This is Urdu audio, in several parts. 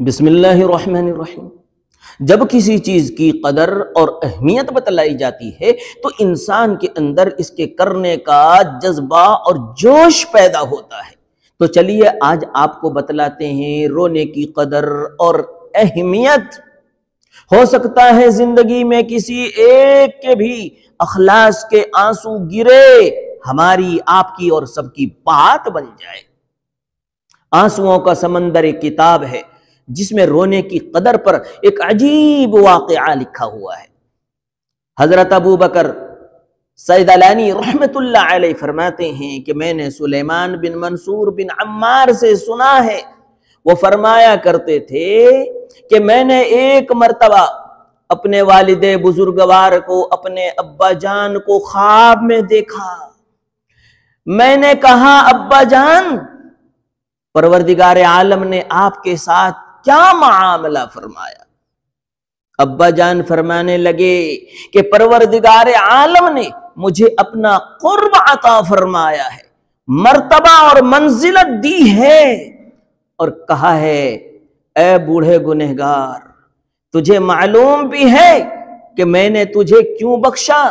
بسم اللہ الرحمن الرحیم۔ جب کسی چیز کی قدر اور اہمیت بتلائی جاتی ہے تو انسان کے اندر اس کے کرنے کا جذبہ اور جوش پیدا ہوتا ہے۔ تو چلیے آج آپ کو بتلاتے ہیں رونے کی قدر اور اہمیت۔ ہو سکتا ہے زندگی میں کسی ایک کے بھی اخلاص کے آنسو گرے، ہماری آپ کی اور سب کی بات بن جائے۔ آنسوؤں کا سمندر ایک کتاب ہے جس میں رونے کی قدر پر ایک عجیب واقعہ لکھا ہوا ہے۔ حضرت ابو بکر سیدلانی رحمت اللہ علیہ فرماتے ہیں کہ میں نے سلیمان بن منصور بن عمار سے سنا ہے، وہ فرمایا کرتے تھے کہ میں نے ایک مرتبہ اپنے والد بزرگوار کو، اپنے ابا جان کو خواب میں دیکھا۔ میں نے کہا ابا جان، پروردگار عالم نے آپ کے ساتھ کیا معاملہ فرمایا؟ ابا جان فرمانے لگے کہ پروردگار عالم نے مجھے اپنا قرب عطا فرمایا ہے، مرتبہ اور منزلت دی ہے، اور کہا ہے اے بوڑھے گنہگار، تجھے معلوم بھی ہے کہ میں نے تجھے کیوں بخشا،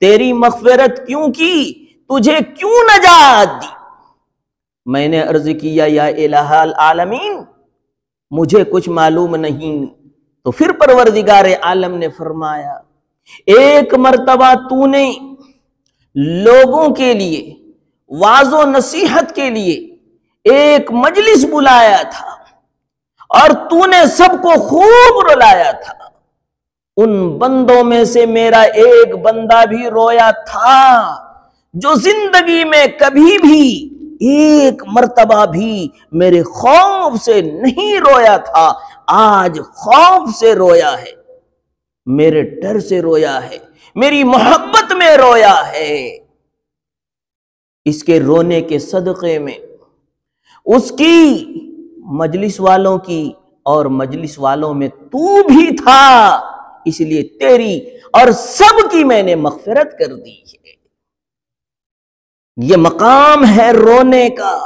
تیری مغفرت کیوں کی، تجھے کیوں نجات دی؟ میں نے عرض کیا یا الہ العالمین، مجھے کچھ معلوم نہیں۔ تو پھر پروردگار عالم نے فرمایا ایک مرتبہ تو نے لوگوں کے لیے واعظ و نصیحت کے لیے ایک مجلس بلایا تھا اور تو نے سب کو خوب رلایا تھا۔ ان بندوں میں سے میرا ایک بندہ بھی رویا تھا جو زندگی میں کبھی بھی ایک مرتبہ بھی میرے خوف سے نہیں رویا تھا، آج خوف سے رویا ہے، میرے ڈر سے رویا ہے، میری محبت میں رویا ہے۔ اس کے رونے کے صدقے میں اس کی، مجلس والوں کی، اور مجلس والوں میں تو بھی تھا، اس لیے تیری اور سب کی میں نے مغفرت کر دی ہے۔ یہ مقام ہے رونے کا،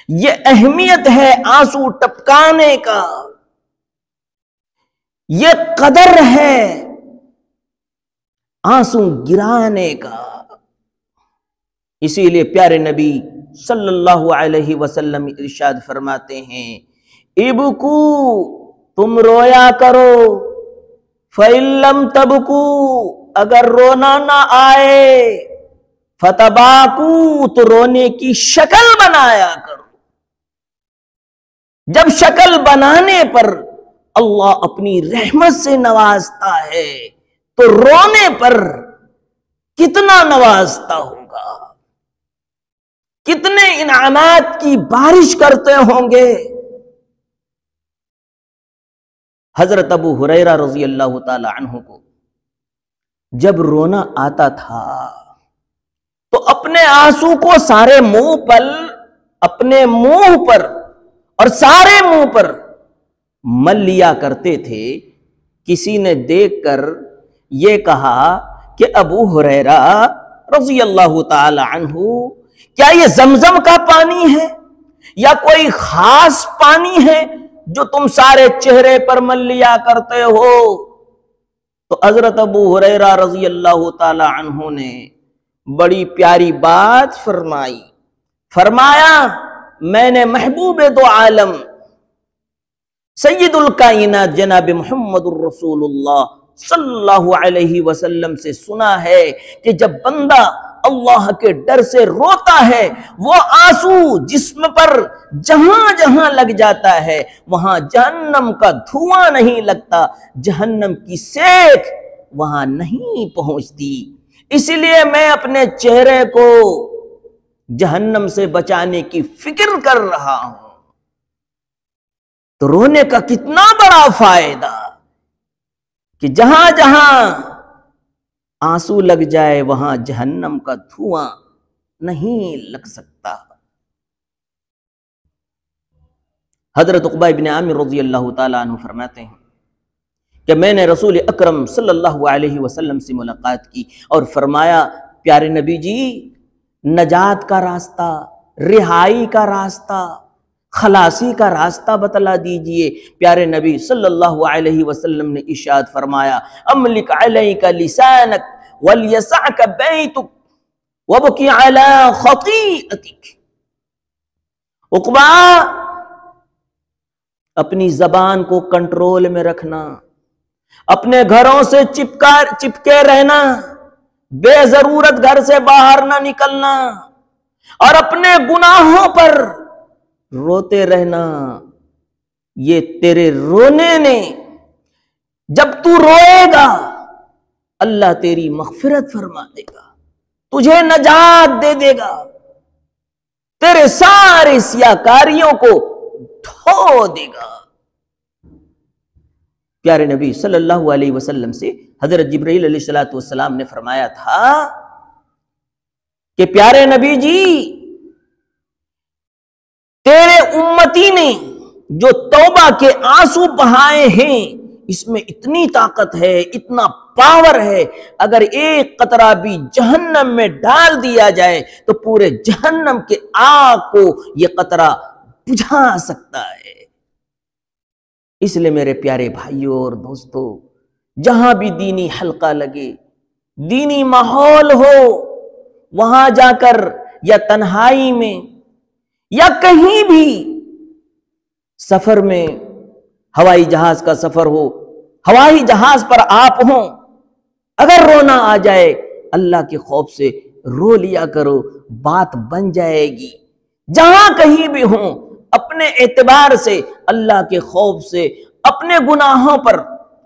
یہ اہمیت ہے آنسو ٹپکانے کا، یہ قدر ہے آنسو گرانے کا۔ اسی لیے پیارے نبی صلی اللہ علیہ وسلم ارشاد فرماتے ہیں ابکو، تم رویا کرو، فَإِن لَّمْ تَبْكُوا، اگر رونا نہ آئے، فتباکو، تو رونے کی شکل بنایا کرو۔ جب شکل بنانے پر اللہ اپنی رحمت سے نوازتا ہے تو رونے پر کتنا نوازتا ہوگا، کتنے انعامات کی بارش کرتے ہوں گے۔ حضرت ابو ہریرہ رضی اللہ تعالی عنہ کو جب رونا آتا تھا تو اپنے آنسو کو سارے منہ پر، اپنے منہ پر اور سارے منہ پر مل لیا کرتے تھے۔ کسی نے دیکھ کر یہ کہا کہ ابو ہریرہ رضی اللہ تعالی عنہ، کیا یہ زمزم کا پانی ہے یا کوئی خاص پانی ہے جو تم سارے چہرے پر مل لیا کرتے ہو؟ تو حضرت ابو ہریرہ رضی اللہ تعالی عنہ نے بڑی پیاری بات فرمائی، فرمایا میں نے محبوب دو عالم سید الکائنات جناب محمد الرسول اللہ صلی اللہ علیہ وسلم سے سنا ہے کہ جب بندہ اللہ کے ڈر سے روتا ہے، وہ آنسو جسم پر جہاں جہاں لگ جاتا ہے وہاں جہنم کا دھواں نہیں لگتا، جہنم کی سیک وہاں نہیں پہنچتی۔ اسی لیے میں اپنے چہرے کو جہنم سے بچانے کی فکر کر رہا ہوں۔ تو رونے کا کتنا بڑا فائدہ کہ جہاں جہاں آنسو لگ جائے وہاں جہنم کا دھواں نہیں لگ سکتا۔ حضرت عقبہ بن عامر رضی اللہ تعالیٰ عنہ فرماتے ہیں کہ میں نے رسول اکرم صلی اللہ علیہ وسلم سے ملاقات کی اور فرمایا پیارے نبی جی، نجات کا راستہ، رہائی کا راستہ، خلاصی کا راستہ بتلا دیجئے۔ پیارے نبی صلی اللہ علیہ وسلم نے ارشاد فرمایا املک علیک لسانک ولیسعک بیتک وابکی علی خطیئتک۔ عقبہ، اپنی زبان کو کنٹرول میں رکھنا، اپنے گھروں سے چپکے رہنا، بے ضرورت گھر سے باہر نہ نکلنا، اور اپنے گناہوں پر روتے رہنا۔ یہ تیرے رونے نے، جب تو روئے گا اللہ تیری مغفرت فرما دے گا، تجھے نجات دے دے گا، تیرے سارے سیاکاریوں کو دھو دے گا۔ پیارے نبی صلی اللہ علیہ وسلم سے حضرت جبرائیل علیہ السلام نے فرمایا تھا کہ پیارے نبی جی، تیرے امتی نے جو توبہ کے آنسو بہائے ہیں، اس میں اتنی طاقت ہے، اتنا پاور ہے، اگر ایک قطرہ بھی جہنم میں ڈال دیا جائے تو پورے جہنم کے آگ کو یہ قطرہ بجھا سکتا ہے۔ اس لیے میرے پیارے بھائیوں اور دوستو، جہاں بھی دینی حلقہ لگے، دینی ماحول ہو، وہاں جا کر یا تنہائی میں یا کہیں بھی سفر میں، ہوائی جہاز کا سفر ہو، ہوائی جہاز پر آپ ہوں، اگر رونا آ جائے اللہ کے خوف سے رو لیا کرو، بات بن جائے گی۔ جہاں کہیں بھی ہوں، اپنے اعتبار سے، اللہ کے خوف سے، اپنے گناہوں پر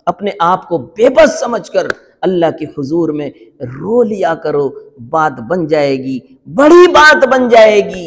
اپنے آپ کو بے بس سمجھ کر اللہ کے حضور میں رو لیا کرو، بات بن جائے گی، بڑی بات بن جائے گی۔